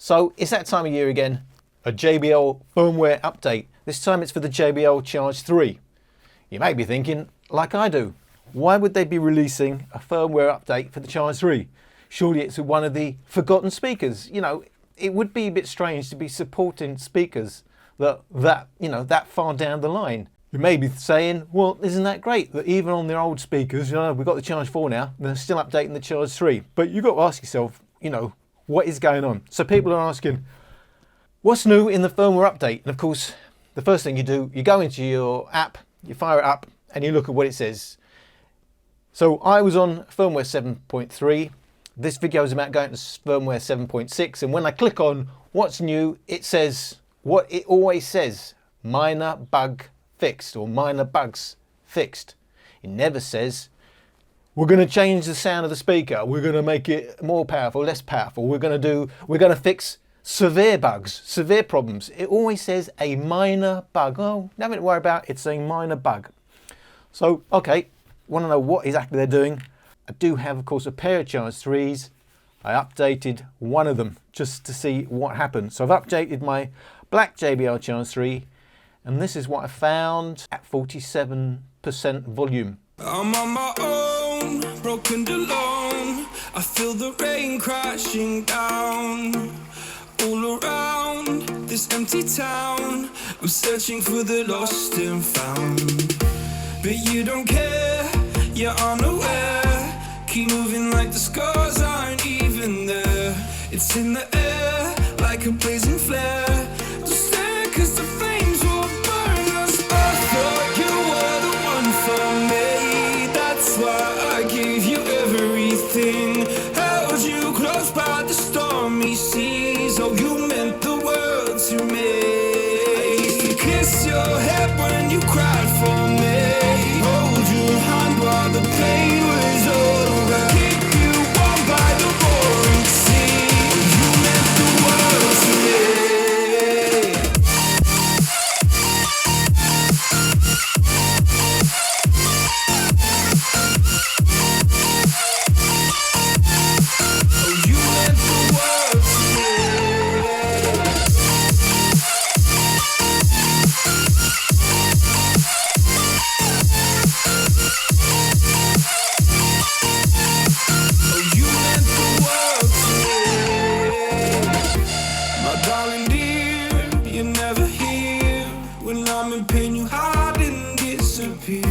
So it's that time of year again, a JBL firmware update. This time it's for the JBL Charge 3. You may be thinking, like I do, why would they be releasing a firmware update for the Charge 3? Surely it's one of the forgotten speakers. You know, it would be a bit strange to be supporting speakers that far down the line. You may be saying, well, isn't that great that even on their old speakers, we've got the Charge 4 now, they're still updating the Charge 3. But you've got to ask yourself, what is going on? So people are asking, what's new in the firmware update? And of course, the first thing you do, you go into your app, you fire it up, and you look at what it says. So I was on firmware 7.3. This video is about going to firmware 7.6. And when I click on what's new, it says what it always says, minor bug fixed or minor bugs fixed. It never says, we're going to change the sound of the speaker. We're going to make it more powerful, less powerful. We're going to fix severe bugs, severe problems. It always says a minor bug. Oh, nothing to worry about. It's a minor bug. So, okay, want to know what exactly they're doing. I do have, of course, a pair of Charge 3s. I updated one of them just to see what happened. So I've updated my black JBL Charge 3, and this is what I found at 47% volume. I'm on my own, broken alone. I feel the rain crashing down all around this empty town. I'm searching for the lost and found, but you don't care, you're unaware. Keep moving like the scars aren't even there. It's in the air like a blazing flare. Don't stare 'cause the flames will burn us. I thought you were the one for me. That's why I gave you everything. Held you close by the stormy seas. Oh, you meant the world to me. I used to kiss your head when you cried for me. Hold your hand while the pain was over. Keep you warm by the roaring sea. You meant the world to me. Oh, you meant the world to me. Oh, you meant the world to me. My darling dear, you're never here. When I'm in pain, you hide and disappear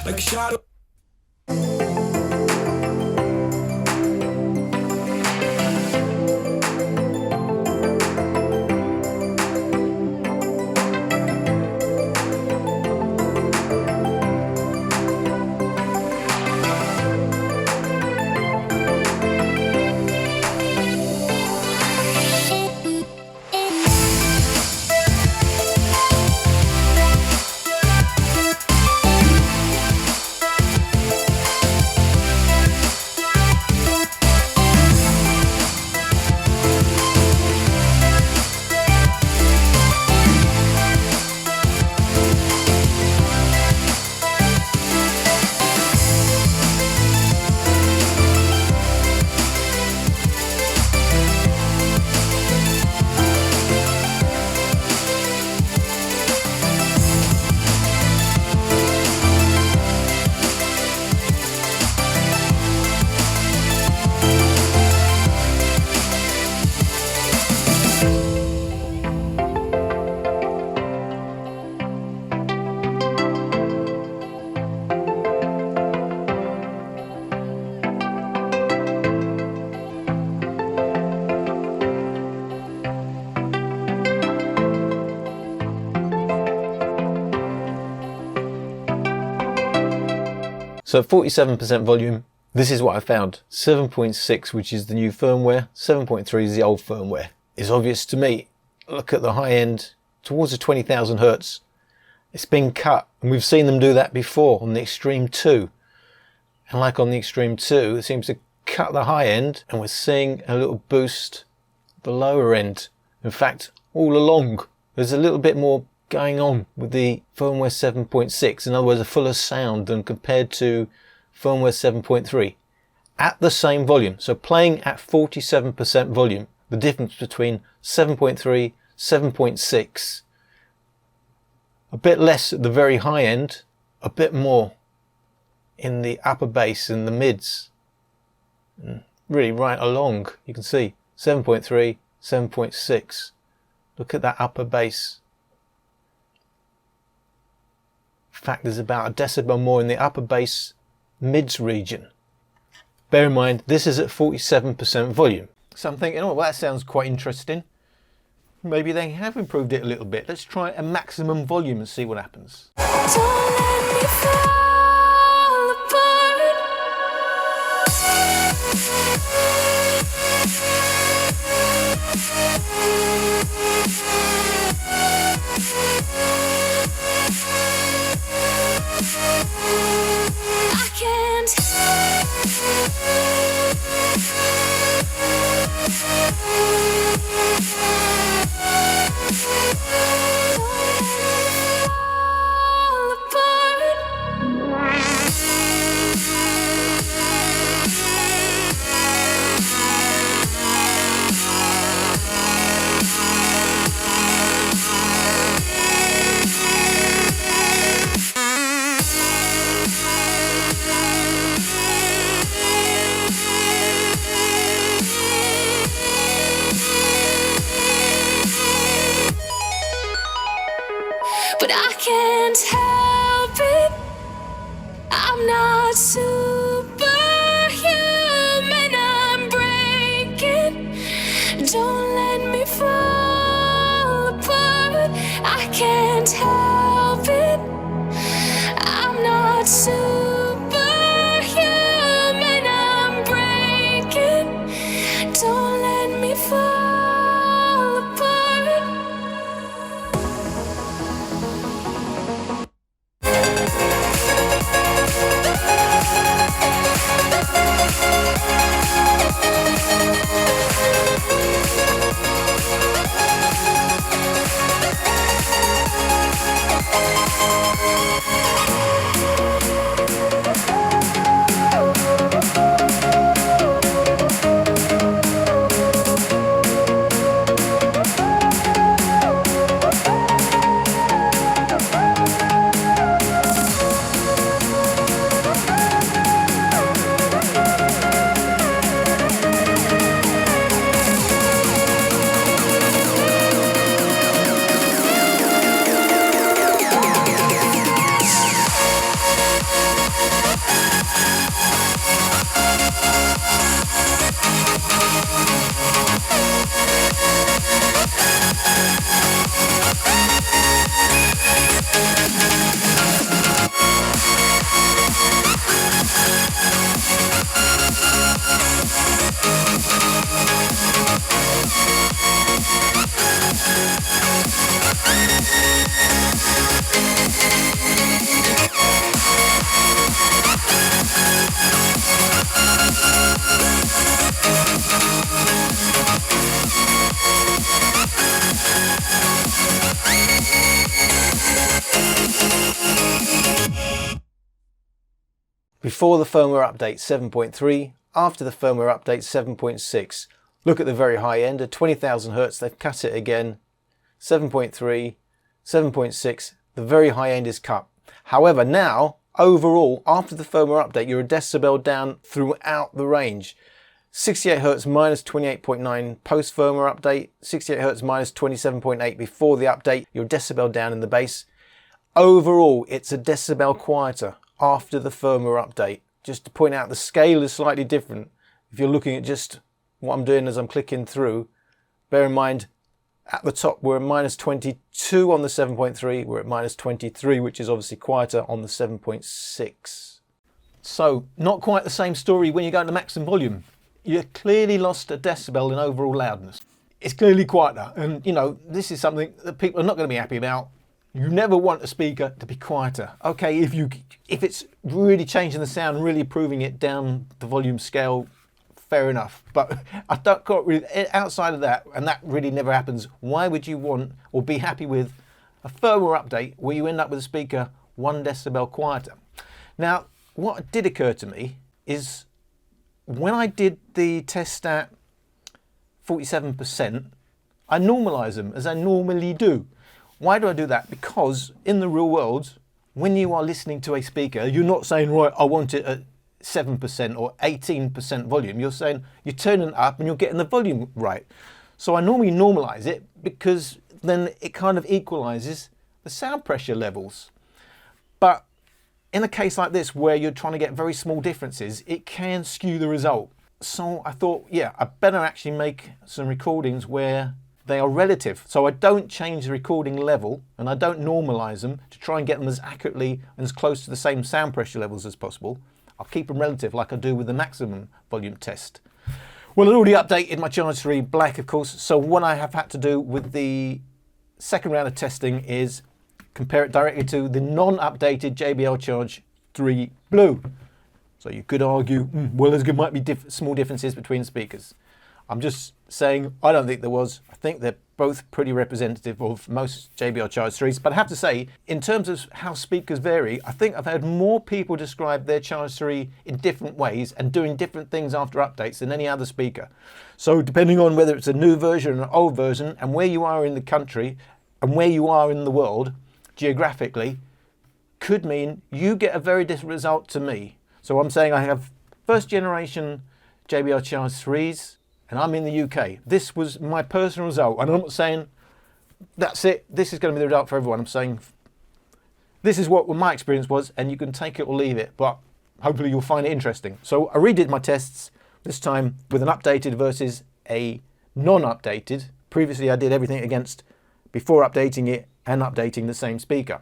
like a shadow. So 47% volume, this is what I found. 7.6, which is the new firmware. 7.3 is the old firmware. It's obvious to me. Look at the high end, towards the 20,000 hertz. It's been cut, and we've seen them do that before on the Extreme 2. And like on the Extreme 2, it seems to cut the high end, and we're seeing a little boost at the lower end. In fact, all along, there's a little bit more going on with the firmware 7.6. In other words, a fuller sound than compared to firmware 7.3 at the same volume. So playing at 47% volume, the difference between 7.3, 7.6. A bit less at the very high end, a bit more in the upper bass and the mids. And really right along, you can see 7.3, 7.6. Look at that upper bass. In fact, there's about a decibel more in the upper bass mids region. Bear in mind, this is at 47% volume. So I'm thinking, oh, well, that sounds quite interesting. Maybe they have improved it a little bit. Let's try a maximum volume and see what happens. Don't let me fall apart. I can't. Fall apart. But I can't help it. I'm not superhuman. I'm breaking. Don't let me fall apart. I can't help it. I'm not superhuman. I'm breaking. Don't let me fall apart. Before the firmware update 7.3, after the firmware update 7.6. Look at the very high end at 20,000 Hertz, they've cut it again. 7.3, 7.6, the very high end is cut. However, now, overall, after the firmware update, you're a decibel down throughout the range. 68 Hz minus 28.9 post firmware update, 68 Hz minus 27.8 before the update, you're a decibel down in the bass. Overall, it's a decibel quieter after the firmware update. Just to point out, the scale is slightly different. If you're looking at just what I'm doing as I'm clicking through, bear in mind, at the top we're at minus 22 on the 7.3, we're at minus 23, which is obviously quieter on the 7.6. So, not quite the same story when you go to maximum volume. You clearly lost a decibel in overall loudness. It's clearly quieter, and you know, this is something that people are not going to be happy about. You never want a speaker to be quieter. Okay, if it's really changing the sound, really improving it down the volume scale, fair enough. But I don't really, outside of that, and that really never happens, why would you want or be happy with a firmware update where you end up with a speaker 1 decibel quieter? Now, what did occur to me is when I did the test at 47%, I normalise them as I normally do. Why do I do that? Because in the real world, when you are listening to a speaker, you're not saying, right, I want it at 7% or 18% volume. You're saying, you're turning it up and you're getting the volume right. So I normally normalise it because then it kind of equalises the sound pressure levels. But in a case like this, where you're trying to get very small differences, it can skew the result. So I thought, yeah, I better actually make some recordings where they are relative. So I don't change the recording level and I don't normalise them to try and get them as accurately and as close to the same sound pressure levels as possible. I'll keep them relative like I do with the maximum volume test. Well, I already updated my Charge 3 black, of course. So what I have had to do with the second round of testing is compare it directly to the non-updated JBL Charge 3 blue. So you could argue, well, there might be small differences between speakers. I'm just saying I don't think there was. I think they're both pretty representative of most JBL Charge 3s. But I have to say, in terms of how speakers vary, I think I've heard more people describe their Charge 3 in different ways and doing different things after updates than any other speaker. So depending on whether it's a new version or an old version and where you are in the country and where you are in the world, geographically, could mean you get a very different result to me. So I'm saying I have first generation JBL Charge 3s and I'm in the UK. This was my personal result, and I'm not saying that's it, this is going to be the result for everyone. I'm saying this is what my experience was, and you can take it or leave it, but hopefully you'll find it interesting. So I redid my tests, this time with an updated versus a non-updated. Previously I did everything against before updating it and updating the same speaker.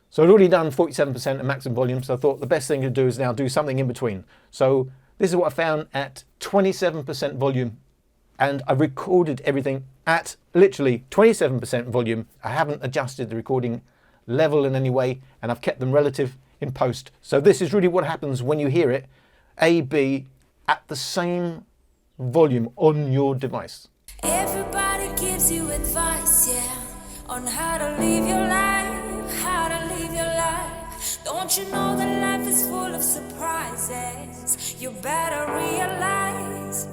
So I'd already done 47% at maximum volume, so I thought the best thing to do is now do something in between. So this is what I found at 27% volume, and I recorded everything at literally 27% volume. I haven't adjusted the recording level in any way, and I've kept them relative in post. So this is really what happens when you hear it, A, B, at the same volume on your device. Everybody gives you advice, yeah, on how to live your life, how to live your life. Don't you know that life is full of surprises? You better realize,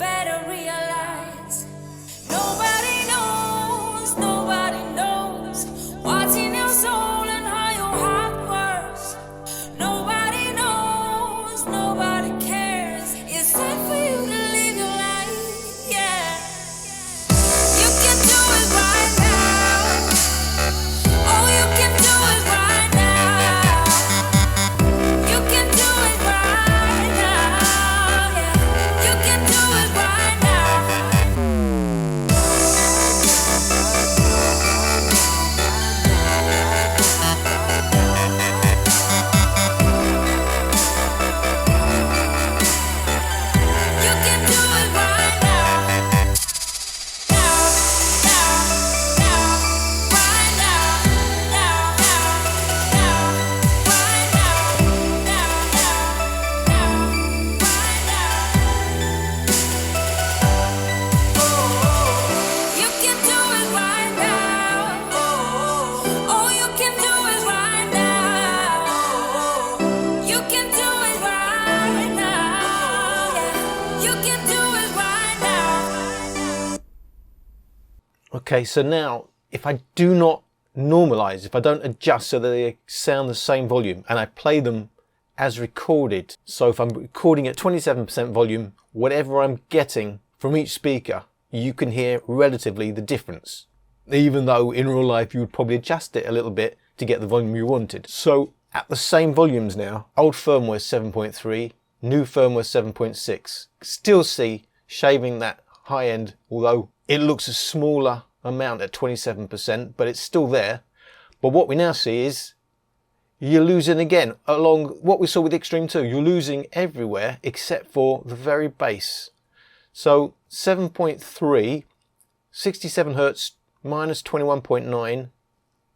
nobody knows what's in your soul and how your heart works. Nobody knows, nobody cares. It's time for you to live your life, yeah. You can do it right now. Oh, you can do it right now. You can do it right now, yeah. You can do it right now. You can do it right now. Now, right now, right now. You can do it right now. Oh, you can do it right now. You can do it right now. Yeah, you can do it right now. Okay, so now if I do not normalize, if I don't adjust so that they sound the same volume and I play them as recorded, so if I'm recording at 27% volume, whatever I'm getting from each speaker, you can hear relatively the difference, even though in real life you would probably adjust it a little bit to get the volume you wanted. So at the same volumes now, old firmware 7.3, new firmware 7.6, still see shaving that high end, although it looks a smaller amount at 27%, but it's still there. But what we now see is you're losing again, along what we saw with Extreme 2, you're losing everywhere except for the very bass. So 7.3, 67 Hertz minus 21.9,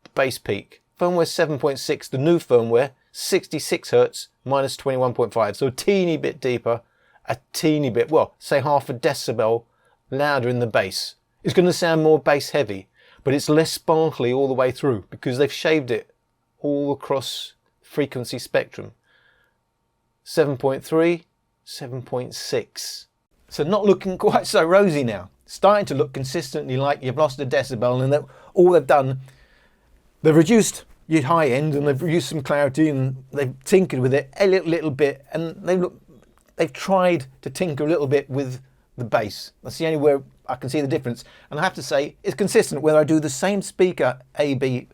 the bass peak. Firmware 7.6, the new firmware, 66 Hertz minus 21.5. So a teeny bit deeper, a teeny bit, well, say half a decibel louder in the bass. It's going to sound more bass heavy, but it's less sparkly all the way through because they've shaved it all across frequency spectrum. 7.3, 7.6. So not looking quite so rosy now. starting to look consistently like you've lost a decibel, and that all they've done, they've reduced your high end and they've reduced some clarity and they've tinkered with it a little bit, and they've tried to tinker a little bit with the bass. That's the only where I can see the difference. And I have to say, it's consistent whether I do the same speaker A/B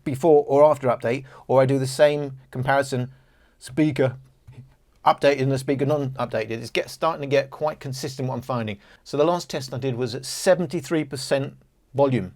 before or after update, or I do the same comparison speaker updated and the speaker non-updated. It's starting to get quite consistent what I'm finding. So the last test I did was at 73% volume.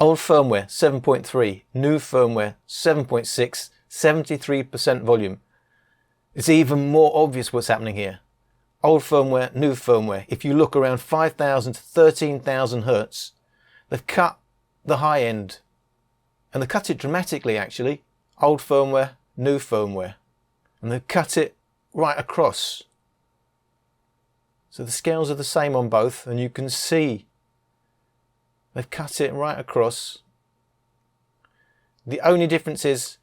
Old firmware 7.3, new firmware 7.6, 73% volume. It's even more obvious what's happening here. Old firmware, new firmware. If you look around 5,000 to 13,000 hertz, they've cut the high end, and they've cut it dramatically actually. Old firmware, new firmware, and they've cut it right across. So the scales are the same on both, and you can see they've cut it right across. The only difference is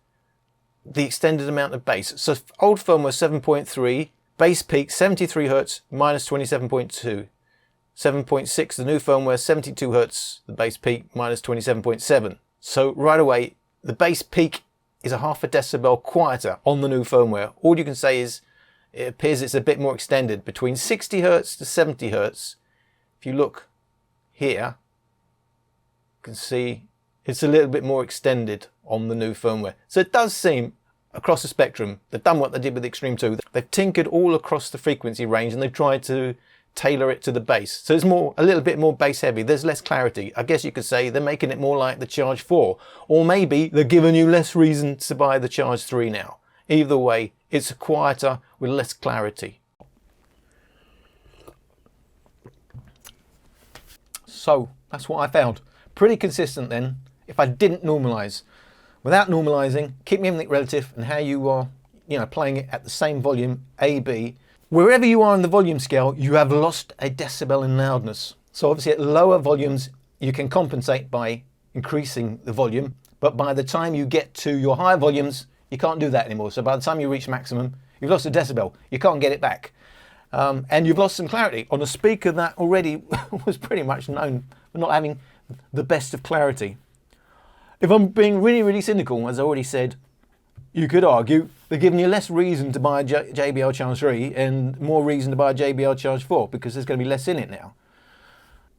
the extended amount of bass. So old firmware 7.3, bass peak 73 Hz, minus 27.2. 7.6, the new firmware 72 Hz, the bass peak, minus 27.7. So right away, the bass peak is a half a decibel quieter on the new firmware. All you can say is it appears it's a bit more extended, between 60 Hz to 70 Hz. If you look here, you can see it's a little bit more extended on the new firmware. So it does seem across the spectrum, they've done what they did with the Extreme 2. They've tinkered all across the frequency range and they've tried to tailor it to the bass. So it's a little bit more bass heavy. There's less clarity. I guess you could say they're making it more like the Charge 4, or maybe they're giving you less reason to buy the Charge 3 now. Either way, it's quieter with less clarity. So that's what I found. Pretty consistent then, if I didn't normalize. Without normalizing, keeping everything relative and how you are, playing it at the same volume, A, B. Wherever you are in the volume scale, you have lost a decibel in loudness. So obviously at lower volumes, you can compensate by increasing the volume, but by the time you get to your higher volumes, you can't do that anymore. So by the time you reach maximum, you've lost a decibel. You can't get it back. And you've lost some clarity on a speaker that already was pretty much known for not having the best of clarity. If I'm being really, really cynical, as I already said, you could argue they're giving you less reason to buy a JBL Charge 3 and more reason to buy a JBL Charge 4 because there's going to be less in it now.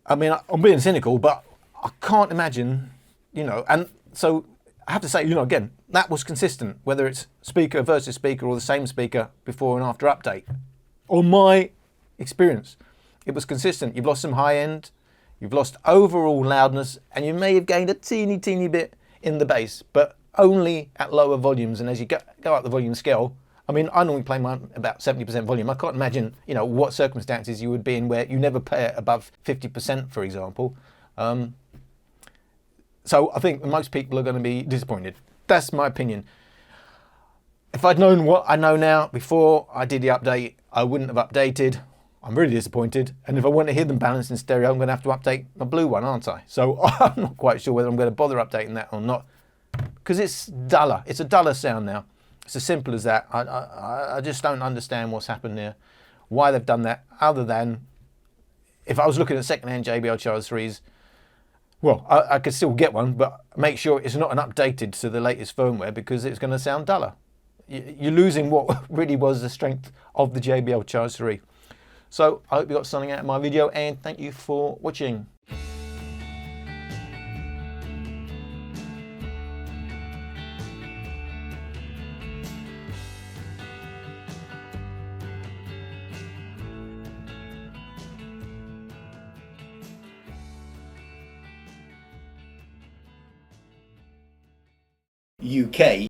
I mean, I'm being cynical, but I can't imagine, and so I have to say, again, that was consistent, whether it's speaker versus speaker or the same speaker before and after update. On my experience, it was consistent. You've lost some high end, you've lost overall loudness, and you may have gained a teeny bit in the bass, but only at lower volumes. And as you go up the volume scale, I mean, I normally play mine about 70% volume. I can't imagine, what circumstances you would be in where you never play it above 50%, for example. So I think most people are going to be disappointed. That's my opinion. If I'd known what I know now before I did the update, I wouldn't have updated. I'm really disappointed. And if I want to hear them balanced in stereo, I'm going to have to update my blue one, aren't I? So I'm not quite sure whether I'm going to bother updating that or not, because it's duller. It's a duller sound now. It's as simple as that. I just don't understand what's happened there, why they've done that, other than if I was looking at second-hand JBL Charge 3s, well, I could still get one, but make sure it's not an updated to the latest firmware, because it's going to sound duller. You're losing what really was the strength of the JBL Charge 3. So I hope you got something out of my video, and thank you for watching. UK